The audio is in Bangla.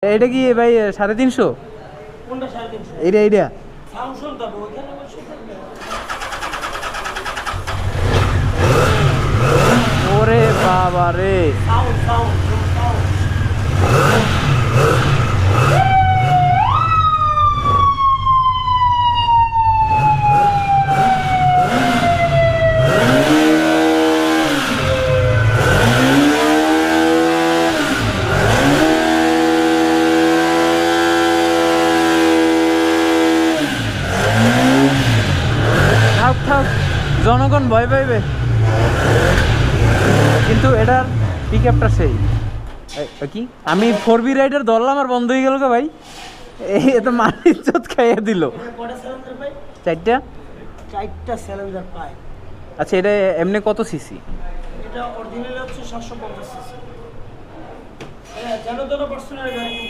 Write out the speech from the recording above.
এটা কি ভাই 350? কোনটা 350? এইটা সাউন্ড শুনতে হবে ওইখানে বসে থাকবে। ওরে বাবা রে, সাউন্ড সাউন্ড সাউন্ড থাক থাক, জনগণ ভয় পাইবে। কিন্তু এটার পিক আপটা সেই কি আমি 4B রাইডার ধরলাম আর বন্ধ হয়ে গেল কে ভাই? এই তো মান ইজ্জত খাইয়ে দিল। এটা কয়টা সিলিন্ডার পাই? 4টা। 4টা সিলিন্ডার পাই। আচ্ছা, এটা এমনি কত সিসি? এটা অরিজিনাল হচ্ছে 750 সিসি। হ্যাঁ, জানো তো না পার্সোনাল গাড়ি কিন্তু